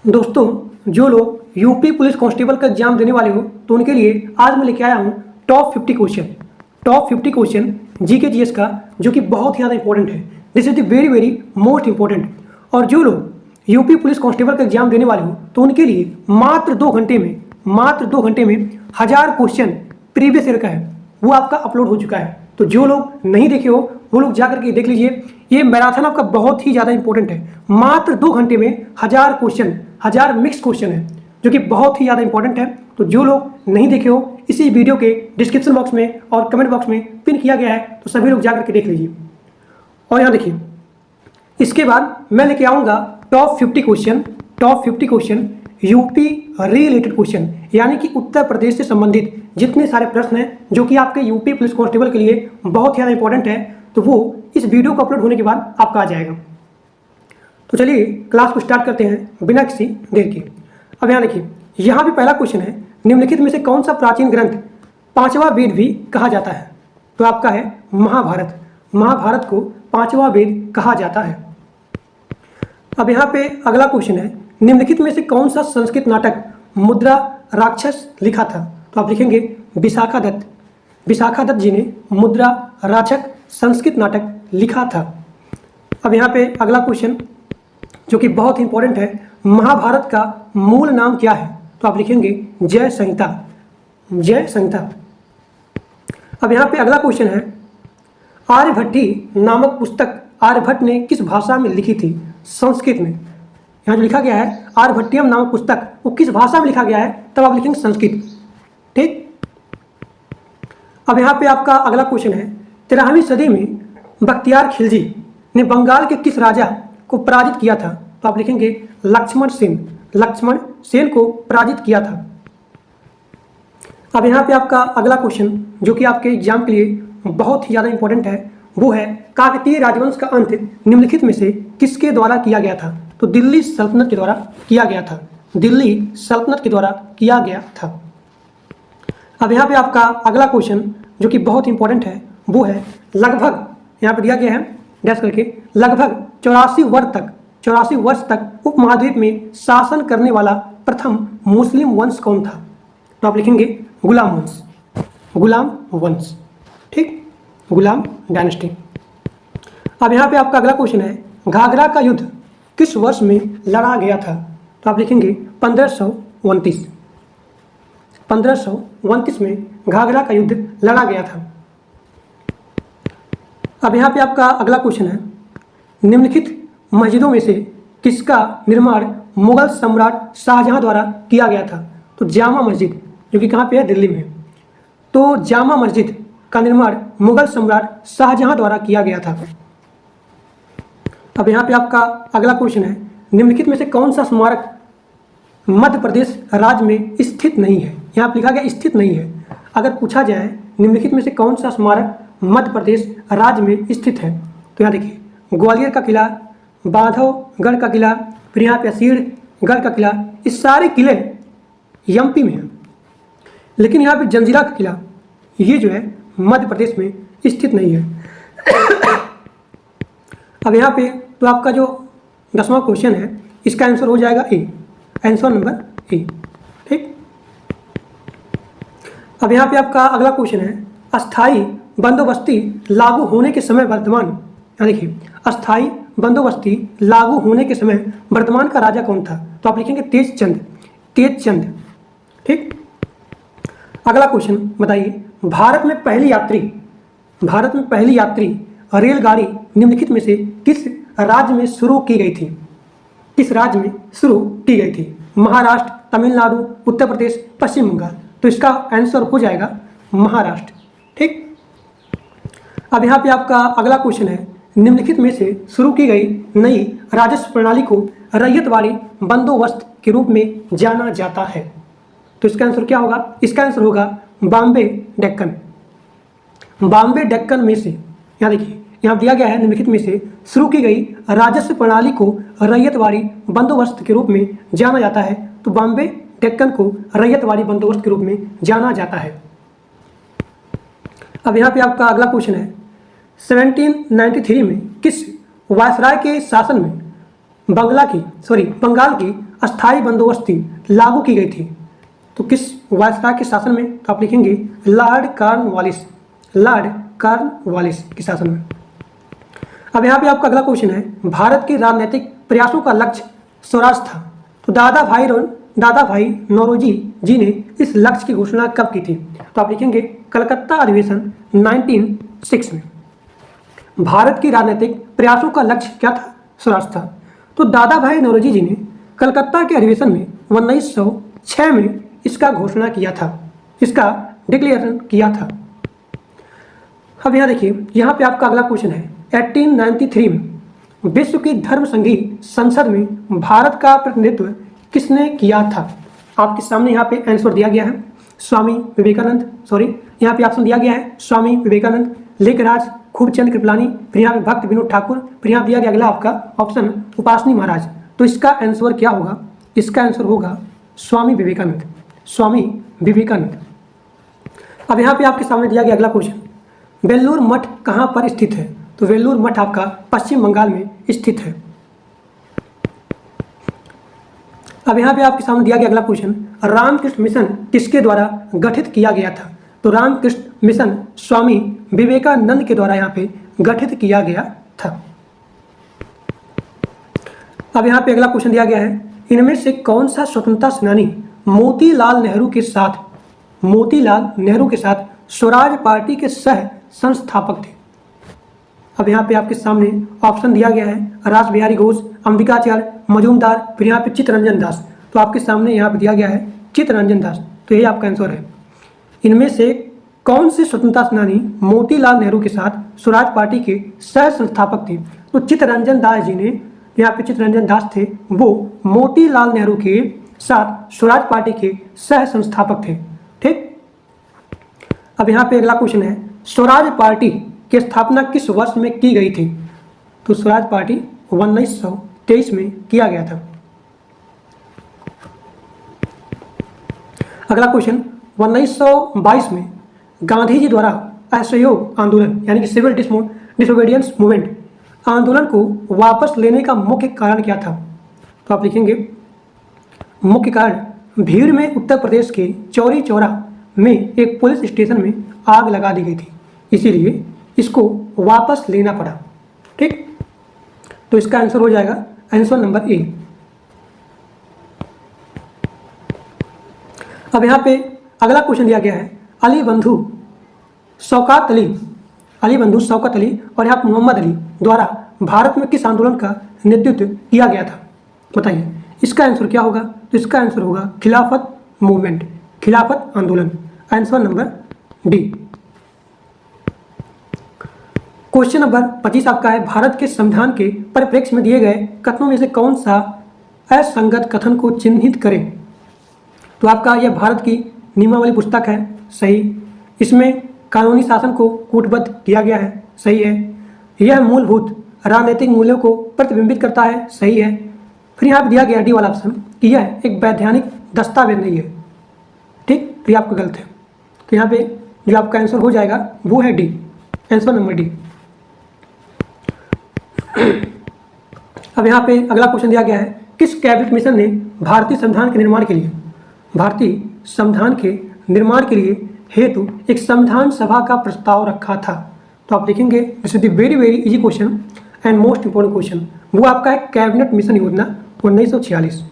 दोस्तों, जो लोग यूपी पुलिस कांस्टेबल का एग्जाम देने वाले हो तो उनके लिए आज मैं लेके आया हूँ टॉप 50 क्वेश्चन जीके जीएस का, जो कि बहुत ही ज़्यादा इंपॉर्टेंट है। This is the very very most important. और जो लोग यूपी पुलिस कांस्टेबल का एग्जाम देने वाले हो तो उनके लिए मात्र 2 घंटे में 1000 क्वेश्चन प्रीवियस ईयर का है, वो आपका अपलोड हो चुका है। तो जो लोग नहीं देखे हो वो लोग जा करके देख लीजिए। ये मैराथन आपका बहुत ही ज़्यादा इंपॉर्टेंट है। मात्र 2 घंटे में 1000 क्वेश्चन, 1000 मिक्स क्वेश्चन है, जो कि बहुत ही ज़्यादा इंपॉर्टेंट है। तो जो लोग नहीं देखे हो, इसी वीडियो के डिस्क्रिप्शन बॉक्स में और कमेंट बॉक्स में पिन किया गया है, तो सभी लोग जा करके देख लीजिए। और यहाँ देखिए, इसके बाद मैं लेके आऊँगा top 50 question UP related question, यानी कि उत्तर प्रदेश से संबंधित जितने सारे प्रश्न हैं जो कि आपके यूपी पुलिस कांस्टेबल के लिए बहुत ज़्यादा इंपॉर्टेंट है, तो वो इस वीडियो को अपलोड होने के बाद आपका आ जाएगा। तो चलिए क्लास को स्टार्ट करते हैं बिना किसी देर के। अब यहाँ देखिए, यहाँ भी पहला क्वेश्चन है, निम्नलिखित में से कौन सा प्राचीन ग्रंथ 5वां वेद भी कहा जाता है? तो आपका है महाभारत। महाभारत को 5वां वेद कहा जाता है। अब यहाँ पे अगला क्वेश्चन है, निम्नलिखित में से कौन सा संस्कृत नाटक मुद्रा राक्षस लिखा था? तो आप लिखेंगे विशाखा दत्त। विशाखा दत्त जी ने मुद्रा राक्षस संस्कृत नाटक लिखा था। अब यहाँ पे अगला क्वेश्चन जो कि बहुत ही इंपॉर्टेंट है, महाभारत का मूल नाम क्या है? तो आप लिखेंगे जय संहिता। जय संहिता। अब यहाँ पे अगला क्वेश्चन है, आर्यभट्टी नामक पुस्तक आर्यभट्ट ने किस भाषा में लिखी थी? संस्कृत में। यहाँ जो लिखा गया है आर्यभट्टियम नामक पुस्तक, वो किस भाषा में लिखा गया है? तब आप लिखेंगे संस्कृत। ठीक। अब यहाँ पे आपका अगला क्वेश्चन है, 13वीं सदी में बख्तियार खिलजी ने बंगाल के किस राजा को पराजित किया था? तो आप लिखेंगे लक्ष्मण सेन। लक्ष्मण सेन को पराजित किया था। अब यहाँ पे आपका अगला क्वेश्चन जो कि आपके एग्जाम के लिए बहुत ही ज़्यादा इंपॉर्टेंट है, वो है काकतीय राजवंश का अंत निम्नलिखित में से किसके द्वारा किया गया था? तो दिल्ली सल्तनत के द्वारा किया गया था। दिल्ली सल्तनत के द्वारा किया गया था। अब यहाँ पे आपका अगला क्वेश्चन जो कि बहुत इंपॉर्टेंट है, वो है लगभग, यहाँ पे दिया गया है डैश करके, लगभग 84 वर्ष तक उपमहाद्वीप में शासन करने वाला प्रथम मुस्लिम वंश कौन था? तो आप लिखेंगे गुलाम वंश। गुलाम वंश। ठीक, गुलाम डायनेस्टी। अब यहाँ पे आपका अगला क्वेश्चन है, घाघरा का युद्ध किस वर्ष में लड़ा गया था? तो आप लिखेंगे 1529। 1529 में घाघरा का युद्ध लड़ा गया था। अब यहाँ पे आपका अगला क्वेश्चन है, निम्नलिखित मस्जिदों में से किसका निर्माण मुगल सम्राट शाहजहां द्वारा किया गया था? तो जामा मस्जिद, जो कि कहाँ पे है? दिल्ली में। तो जामा मस्जिद का निर्माण मुगल सम्राट शाहजहां द्वारा किया गया था। अब यहाँ पे आपका अगला क्वेश्चन है, निम्नलिखित में से कौन सा स्मारक मध्य प्रदेश राज्य में स्थित नहीं है? यहाँ पे लिखा गया स्थित नहीं है। अगर पूछा जाए निम्नलिखित में से कौन सा स्मारक मध्य प्रदेश राज्य में स्थित है, तो यहाँ देखिए, ग्वालियर का किला, बांधवगढ़ का किला, फिर यहाँ पे असीरगढ़ का किला, इस सारे किले एमपी में हैं। लेकिन यहाँ पे जंजीरा का किला, ये जो है मध्य प्रदेश में स्थित नहीं है। अब यहाँ पे तो आपका जो 10वां क्वेश्चन है, इसका आंसर हो जाएगा ए, आंसर नंबर ए। ठीक। अब यहाँ पे आपका अगला क्वेश्चन है, अस्थाई बंदोबस्ती लागू होने के समय वर्तमान, यहाँ देखिए, अस्थाई बंदोबस्ती लागू होने के समय वर्तमान का राजा कौन था? तो आप लिखेंगे तेजचंद। तेजचंद। ठीक। अगला क्वेश्चन बताइए, भारत में पहली यात्री रेलगाड़ी निम्नलिखित में से किस राज्य में शुरू की गई थी? किस राज्य में शुरू की गई थी? महाराष्ट्र, तमिलनाडु, उत्तर प्रदेश, पश्चिम बंगाल। तो इसका आंसर हो जाएगा महाराष्ट्र। ठीक। अब यहाँ पे आपका अगला क्वेश्चन है, निम्नलिखित में से शुरू की गई नई राजस्व प्रणाली को रैयतवाड़ी बंदोबस्त के रूप में जाना जाता है। तो इसका आंसर क्या होगा? इसका आंसर होगा बॉम्बे डेक्कन। बॉम्बे डेक्कन में से, यहाँ देखिए, यहाँ दिया गया है निम्नलिखित में से शुरू की गई राजस्व प्रणाली को रैयतवाड़ी बंदोबस्त के रूप में जाना जाता है। तो बॉम्बे डेक्कन को रैयतवाड़ी बंदोबस्त के रूप में जाना जाता है। अब यहाँ पे आपका अगला क्वेश्चन है, 1793 में किस वायसराय के शासन में बंगाल की अस्थायी बंदोबस्ती लागू की गई थी? तो किस वायसराय के शासन में? तो आप लिखेंगे लॉर्ड कॉर्नवालिस, लॉर्ड कॉर्नवालिस के शासन में। अब यहाँ पे आपका अगला क्वेश्चन है, भारत के राजनीतिक प्रयासों का लक्ष्य स्वराज था। तो दादा भाई नौरोजी जी ने इस लक्ष्य की घोषणा कब की थी? तो आप लिखेंगे कलकत्ता अधिवेशन 1906 में। भारत की राजनीतिक प्रयासों का लक्ष्य क्या था? स्वराज था। तो दादा भाई नौरोजी जी ने कलकत्ता के अधिवेशन में 1906 में इसका घोषणा किया था, इसका डिक्लेरेशन किया था। अब यहाँ देखिए, यहाँ पे आपका अगला क्वेश्चन है, 1893 में विश्व की धर्म संघी संसद में भारत का प्रतिनिधित्व किसने किया था? आपके सामने यहाँ पे आंसर दिया गया है स्वामी विवेकानंद, यहाँ पे ऑप्शन दिया गया है स्वामी विवेकानंद, लेखराज खूबचंद कृपलानी, फिर यहाँ पे भक्त विनोद ठाकुर, फिर यहाँ दिया गया अगला आपका ऑप्शन उपासनी महाराज। तो इसका आंसर क्या होगा? इसका आंसर होगा स्वामी विवेकानंद, स्वामी विवेकानंद। अब यहाँ पे आपके सामने दिया गया अगला क्वेश्चन, वेल्लूर मठ कहाँ पर स्थित है? तो वेल्लूर मठ आपका पश्चिम बंगाल में स्थित है। अब यहाँ पे आपके सामने दिया गया अगला क्वेश्चन, रामकृष्ण मिशन किसके द्वारा गठित किया गया था? तो रामकृष्ण मिशन स्वामी विवेकानंद के द्वारा यहाँ पे गठित किया गया था। अब यहाँ पे अगला क्वेश्चन दिया गया है, इनमें से कौन सा स्वतंत्रता सेनानी मोतीलाल नेहरू के साथ स्वराज पार्टी के सह संस्थापक थे? अब यहाँ पे आपके सामने ऑप्शन दिया गया है रास बिहारी घोष, अंबिकाचार्य मजूमदार, फिर यहाँ पे चित्तरंजन दास। तो आपके सामने यहाँ पे दिया गया है चित्तरंजन दास। तो यही आपका आंसर है। इनमें से कौन से स्वतंत्रता सेनानी मोतीलाल नेहरू के साथ स्वराज पार्टी के सह संस्थापक थे? तो चित्तरंजन दास जी ने, यहाँ पे चित्तरंजन दास थे, वो मोतीलाल नेहरू के साथ स्वराज पार्टी के सह संस्थापक थे। ठीक। अब यहाँ पे अगला क्वेश्चन है, स्वराज पार्टी की स्थापना किस वर्ष में की गई थी? तो स्वराज पार्टी 1923 में किया गया था। अगला क्वेश्चन, 1922 में गांधी जी द्वारा असहयोग आंदोलन यानी कि सिविल डिसोबीडियंस मूवमेंट आंदोलन को वापस लेने का मुख्य कारण क्या था? तो आप लिखेंगे मुख्य कारण भीड़ में उत्तर प्रदेश के चौरी चौरा में एक पुलिस स्टेशन में आग लगा दी गई थी, इसीलिए इसको वापस लेना पड़ा। ठीक। तो इसका आंसर हो जाएगा आंसर नंबर ए। अब यहाँ पे अगला क्वेश्चन दिया गया है, अली बंधु शौकत अली और यहाँ मोहम्मद अली द्वारा भारत में किस आंदोलन का नेतृत्व किया गया था? बताइए इसका आंसर क्या होगा? तो इसका आंसर होगा खिलाफत मूवमेंट, खिलाफत आंदोलन। Answer number D. Question number 25 आपका है, भारत के संविधान के परिप्रेक्ष्य में दिए गए कथनों में से कौन सा असंगत कथन को चिन्हित करें? तो आपका यह भारत की नियमावली पुस्तक है, सही। इसमें कानूनी शासन को कूटबद्ध किया गया है, सही है। यह मूलभूत राजनीतिक मूल्यों को प्रतिबिंबित करता है, सही है। फिर यहाँ पर दिया गया डी वाला ऑप्शन कि यह एक वैधानिक दस्तावेज नहीं है। ठीक। तो ये आपका गलत है। तो यहाँ पे जो आपका आंसर हो जाएगा वो है डी, आंसर नंबर डी। अब यहाँ पे अगला क्वेश्चन दिया गया है, किस कैबिनेट मिशन ने भारतीय संविधान के निर्माण के लिए हेतु एक संविधान सभा का प्रस्ताव रखा था? तो आप लिखेंगे this is the very very easy question and most important question. वो आपका है कैबिनेट मिशन योजना 1946।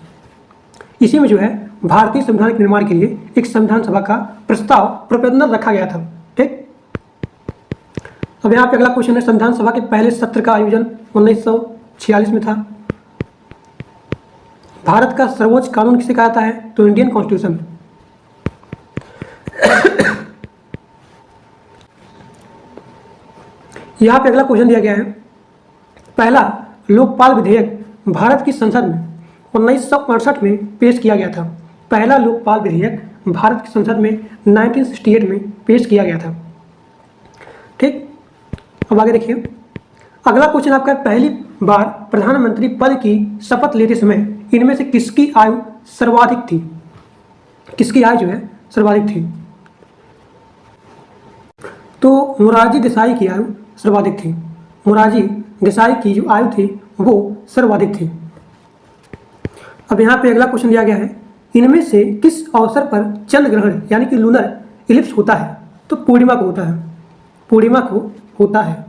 इसी में जो है भारतीय संविधान के निर्माण के लिए एक संविधान सभा का प्रस्ताव प्रपोजल रखा गया था। ठीक। अब यहाँ पे अगला क्वेश्चन है, संविधान सभा के पहले सत्र का आयोजन 1946 में था। भारत का सर्वोच्च कानून किसे कहा जाता है? तो इंडियन कॉन्स्टिट्यूशन। यहाँ पे अगला क्वेश्चन दिया गया है, पहला लोकपाल विधेयक भारत की संसद में 1968 में पेश किया गया था। पहला लोकपाल विधेयक भारत की संसद में 1968 में पेश किया गया था। ठीक। अब आगे देखिए, अगला क्वेश्चन आपका, पहली बार प्रधानमंत्री पद की शपथ लेते समय इनमें से किसकी आयु सर्वाधिक थी? किसकी आयु जो है सर्वाधिक थी? तो मोरारजी देसाई की आयु सर्वाधिक थी। मोरारजी देसाई की जो आयु थी वो सर्वाधिक थी। अब यहाँ पे अगला क्वेश्चन दिया गया है, इनमें से किस अवसर पर चंद्र ग्रहण यानी कि लूनर इलिप्स होता है? तो पूर्णिमा को होता है, पूर्णिमा को होता है।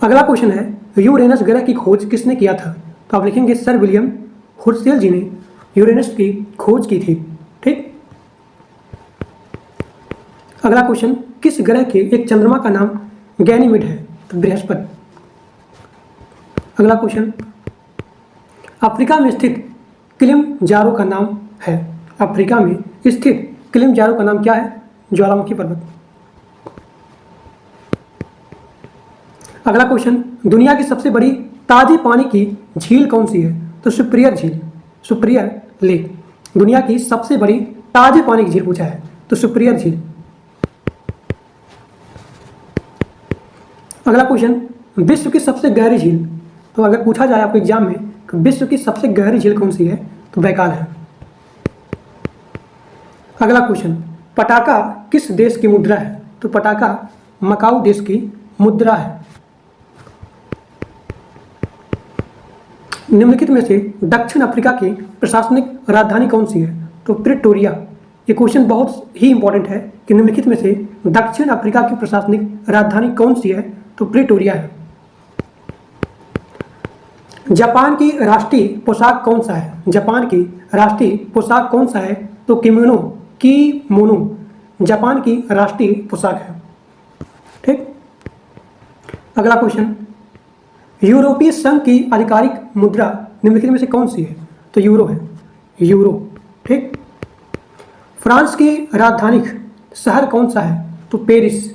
अगला क्वेश्चन है, यूरेनस ग्रह की खोज किसने किया था? तो आप लिखेंगे सर विलियम हुर्सेल जी ने यूरेनस की खोज की थी। ठीक। अगला क्वेश्चन, किस ग्रह के एक चंद्रमा का नाम गैनीमेड है? तो बृहस्पति। अगला क्वेश्चन, अफ्रीका में स्थित किलिमंजारो का नाम है? अफ्रीका में स्थित किलिमंजारो का नाम क्या है? ज्वालामुखी पर्वत। अगला क्वेश्चन, दुनिया की सबसे बड़ी ताजे पानी की झील कौन सी है? तो सुपिरियर झील, सुपिरियर लेक। दुनिया की सबसे बड़ी ताजे पानी की झील पूछा है, तो सुपिरियर झील। अगला क्वेश्चन, विश्व की सबसे गहरी झील। तो अगर पूछा जाए आपको एग्जाम में कि विश्व की सबसे गहरी झील कौन सी है, तो बैकाल है। अगला क्वेश्चन, पटाका किस देश की मुद्रा है? तो पटाका मकाऊ देश की मुद्रा है। निम्नलिखित में से दक्षिण अफ्रीका की प्रशासनिक राजधानी कौन सी है? तो प्रिटोरिया। ये क्वेश्चन बहुत ही इंपॉर्टेंट है कि निम्नलिखित में से दक्षिण अफ्रीका की प्रशासनिक राजधानी कौन सी है? तो प्रिटोरिया है। जापान की राष्ट्रीय पोशाक कौन सा है? जापान की राष्ट्रीय पोशाक कौन सा है? तो किमोनो, कीमोनो जापान की राष्ट्रीय पोशाक है। ठीक। अगला क्वेश्चन, यूरोपीय संघ की आधिकारिक मुद्रा निम्नलिखित में से कौन सी है? तो यूरो है, यूरो। ठीक। फ्रांस की राजधानी शहर कौन सा है? तो पेरिस।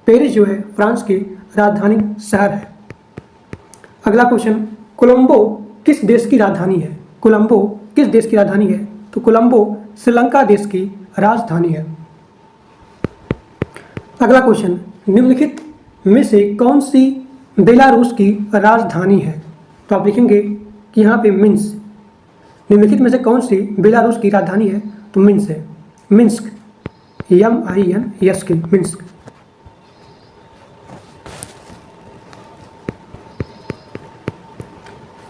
पेरिस जो है फ्रांस की राजधानी शहर है। अगला क्वेश्चन, कोलंबो किस देश की राजधानी है? कोलंबो किस देश की राजधानी है? तो कोलंबो श्रीलंका देश की राजधानी है। अगला क्वेश्चन, निम्नलिखित में से कौन सी बेलारूस की राजधानी है? तो आप लिखेंगे कि यहाँ पे मिन्स्क। निम्नलिखित में से कौन सी बेलारूस की राजधानी है? तो मिन्स्क है, मिन्स्क, MINSK, मिन्स्क।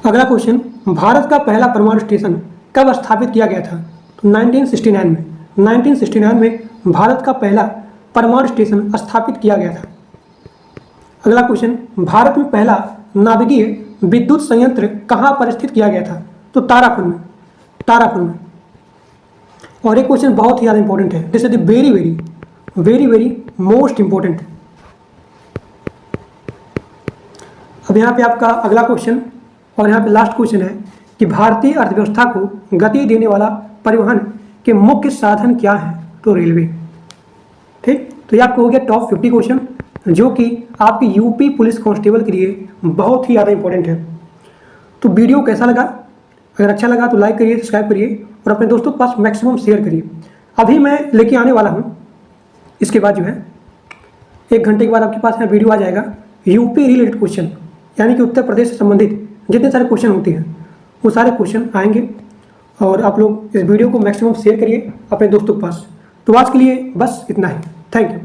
अगला क्वेश्चन, भारत का पहला परमाणु स्टेशन कब स्थापित किया गया था? तो 1969 में। 1969 में भारत का पहला परमाणु स्टेशन स्थापित किया गया था। अगला क्वेश्चन, भारत में पहला नाभिकीय विद्युत संयंत्र कहाँ पर स्थित किया गया था? तो तारापुर में, तारापुर में। और एक क्वेश्चन बहुत ही ज़्यादा इंपॉर्टेंट है, this is the very very very very most important. अब यहाँ पे आपका अगला क्वेश्चन और यहाँ पे लास्ट क्वेश्चन है कि भारतीय अर्थव्यवस्था को गति देने वाला परिवहन के मुख्य साधन क्या है? तो रेलवे। ठीक। तो ये आपको हो गया टॉप 50 क्वेश्चन, जो कि आपकी यूपी पुलिस कांस्टेबल के लिए बहुत ही ज़्यादा इंपॉर्टेंट है। तो वीडियो कैसा लगा? अगर अच्छा लगा तो लाइक करिए, सब्सक्राइब करिए और अपने दोस्तों के पास मैक्सिमम शेयर करिए। अभी मैं लेके आने वाला हूँ, इसके बाद जो है 1 घंटे के बाद आपके पास यहाँ वीडियो आ जाएगा यूपी रिलेटेड क्वेश्चन, यानी कि उत्तर प्रदेश से संबंधित जितने सारे क्वेश्चन होते हैं वो सारे क्वेश्चन आएंगे। और आप लोग इस वीडियो को मैक्सिमम शेयर करिए अपने दोस्तों के पास। तो आज के लिए बस इतना ही। Thank you.